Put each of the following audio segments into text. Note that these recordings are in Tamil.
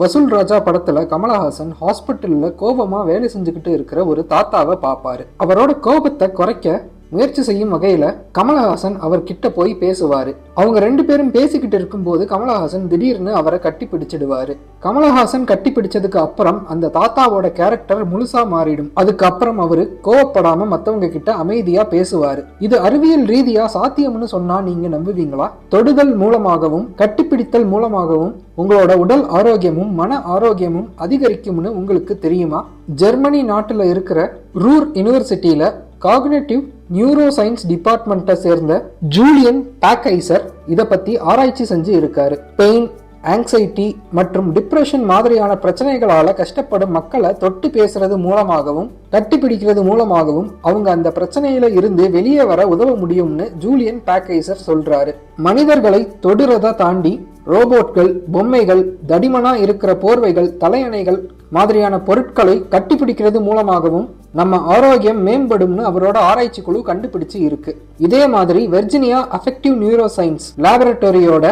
வசூல் ராஜா படத்துல கமலஹாசன் ஹாஸ்பிட்டல்ல கோபமா வேலை செஞ்சுக்கிட்டு இருக்கிற ஒரு தாத்தாவை பாப்பாரு. அவரோட கோபத்தை குறைக்க முயற்சி செய்யும் வகையில கமலஹாசன் அவர் கிட்ட போய் பேசுவாரு. அவங்க ரெண்டு பேரும் பேசிக்கிட்டு இருக்கும்போது கமலஹாசன் திடீர்னு அவரை கட்டி பிடிச்சிடுவாரு. கமலஹாசன் கட்டி பிடிச்சதுக்கு அப்புறம் அந்த தாத்தாவோட கேரக்டர் முழுசா மாறிடும். அதுக்கப்புறம் அவரு கோவப்படாம மத்தவங்க கிட்ட அமைதியா பேசுவாரு. இது அறிவியல் ரீதியா சாத்தியம்னு சொன்னா நீங்க நம்புவீங்களா? தொடுதல் மூலமாகவும் கட்டிப்பிடித்தல் மூலமாகவும் உங்களோட உடல் ஆரோக்கியமும் மன ஆரோக்கியமும் அதிகரிக்கும்னு உங்களுக்கு தெரியுமா? ஜெர்மனி நாட்டுல இருக்கிற ரூர் யூனிவர்சிட்டியில காக்னிட்டிவ் நியூரோ சயின்ஸ் டிபார்ட்மெண்ட்டை சேர்ந்த ஜூலியன் பாக்கைசர் இதை பத்தி ஆராய்ச்சி செஞ்சு இருக்காரு. பெயின், ஆங்ஸைட்டி மற்றும் டிப்ரெஷன் மாதிரியான பிரச்சனைகளால கஷ்டப்படும் மக்களை தொட்டு பேசுறது மூலமாகவும் கட்டி பிடிக்கிறது மூலமாகவும் அவங்க அந்த பிரச்சனையில இருந்து வெளியே வர உதவ முடியும்னு ஜூலியன் பாக்கைசர் சொல்றாரு. மனிதர்களை தொடுறத தாண்டி ரோபோட்கள், பொம்மைகள், தடிமனா இருக்கிற போர்வைகள், தலையணைகள் மாதிரியான பொருட்களை கட்டிப்பிடிக்கிறது மூலமாகவும் நம்ம ஆரோக்கியம் மேம்படும்னு அவரோட ஆராய்ச்சி குழு கண்டுபிடிச்சு இருக்கு. இதே மாதிரி வெர்ஜினியா அஃபெக்டிவ் நியூரோ சயின்ஸ் லேபரட்டரியோட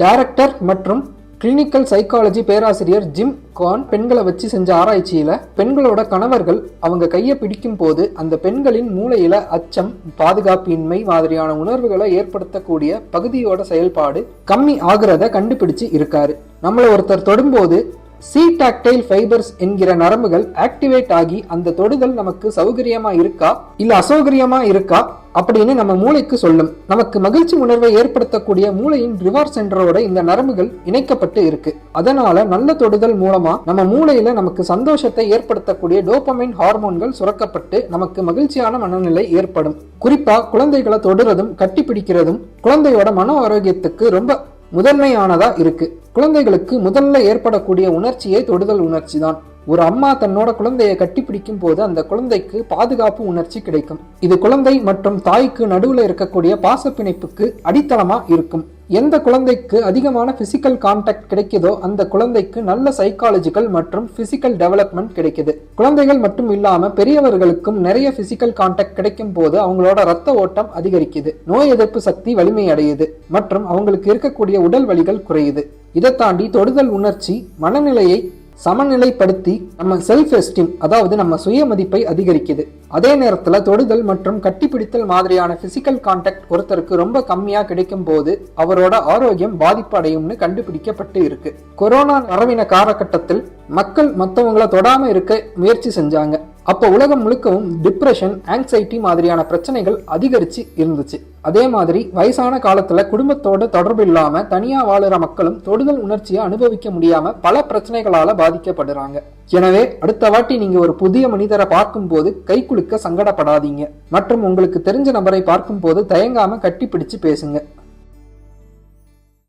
டைரக்டர் மற்றும் கிளினிக்கல் சைக்காலஜி பேராசிரியர் ஜிம் கான் பெண்களை வச்சு செஞ்ச ஆராய்ச்சியில பெண்களோட கணவர்கள் அவங்க கையை பிடிக்கும் போது அந்த பெண்களின் மூளையில அச்சம், பாதுகாப்பின்மை மாதிரியான உணர்வுகளை ஏற்படுத்தக்கூடிய பகுதியோட செயல்பாடு கம்மி ஆகுறத கண்டுபிடிச்சு இருக்காரு. நம்மள ஒருத்தர் தொடும்போது சி டாக்டைல் ஃபைபர்ஸ் என்கிற நரம்புகள் ஆக்டிவேட் ஆகி அந்த தொடுதல் நமக்கு சௌகரியமா இருக்கா இல்ல அசௌகரியமா இருக்கா அப்படின்னு நம்ம மூளைக்கு சொல்லும். நமக்கு மகிழ்ச்சி உணர்வை ஏற்படுத்தக்கூடிய மூளையின் ரிவார்ட் சென்டரோட இந்த நரம்புகள் இணைக்கப்பட்டு இருக்கு. அதனால நல்ல தொடுதல் மூலமா நம்ம மூளையில நமக்கு சந்தோஷத்தை ஏற்படுத்தக்கூடிய டோபமைன் ஹார்மோன்கள் சுரக்கப்பட்டு நமக்கு மகிழ்ச்சியான மனநிலை ஏற்படும். குறிப்பா குழந்தைகளை தொடுறதும் கட்டி பிடிக்கிறதும் குழந்தையோட மன ஆரோக்கியத்துக்கு ரொம்ப முதன்மையானதா இருக்கு. குழந்தைகளுக்கு முதல்ல ஏற்படக்கூடிய உணர்ச்சியே தொடுதல் உணர்ச்சி தான். ஒரு அம்மா தன்னோட குழந்தையை கட்டி பிடிக்கும் போது அந்த குழந்தைக்கு பாதுகாப்பு உணர்ச்சி கிடைக்கும். இது குழந்தை மற்றும் தாய்க்கு நடுவுல இருக்கக்கூடிய பாச பிணைப்புக்கு அடித்தளமா இருக்கும். எந்த குழந்தைக்கு அதிகமான பிசிக்கல் கான்டாக்ட் கிடைக்குதோ அந்த குழந்தைக்கு நல்ல சைக்காலஜிக்கல் மற்றும் பிசிக்கல் டெவலப்மெண்ட் கிடைக்குது. குழந்தைகள் மட்டும் இல்லாம பெரியவர்களுக்கும் நிறைய பிசிக்கல் கான்டாக்ட் கிடைக்கும் போது அவங்களோட ரத்த ஓட்டம் அதிகரிக்குது, நோய் எதிர்ப்பு சக்தி வலிமை அடையுது மற்றும் அவங்களுக்கு இருக்கக்கூடிய உடல் வலிகள் குறையுது. இதை தாண்டி தொடுதல் உணர்ச்சி மனநிலையை சமநிலைப்படுத்தி நம்ம செல்ஃப் எஸ்டீம், அதாவது நம்ம சுய மதிப்பை அதிகரிக்குது. அதே நேரத்துல தொடுதல் மற்றும் கட்டிப்பிடித்தல் மாதிரியான பிசிக்கல் கான்டாக்ட் ஒருத்தருக்கு ரொம்ப கம்மியா கிடைக்கும் போது அவரோட ஆரோக்கியம் பாதிப்பு அடையும்னு கண்டுபிடிக்கப்பட்டு இருக்கு. கொரோனா பரவின காலகட்டத்தில் மக்கள் மற்றவங்களை தொடாம இருக்க முயற்சி செஞ்சாங்க. அப்போ உலகம் முழுக்கவும் டிப்ரெஷன், ஆங்ஸைட்டி மாதிரியான பிரச்சனைகள் அதிகரிச்சு இருந்துச்சு. அதே மாதிரி வயசான காலத்துல குடும்பத்தோட தொடர்பு இல்லாம தனியா வாழுற மக்களும் தொடுதல் உணர்ச்சியை அனுபவிக்க முடியாம பல பிரச்சனைகளால பாதிக்கப்படுறாங்க. எனவே அடுத்த வாட்டி நீங்க ஒரு புதிய மனிதரை பார்க்கும் போது கை குலுக்க சங்கடப்படாதீங்க மற்றும் உங்களுக்கு தெரிஞ்ச நபரை பார்க்கும் போது தயங்காம கட்டி பிடிச்சு பேசுங்க.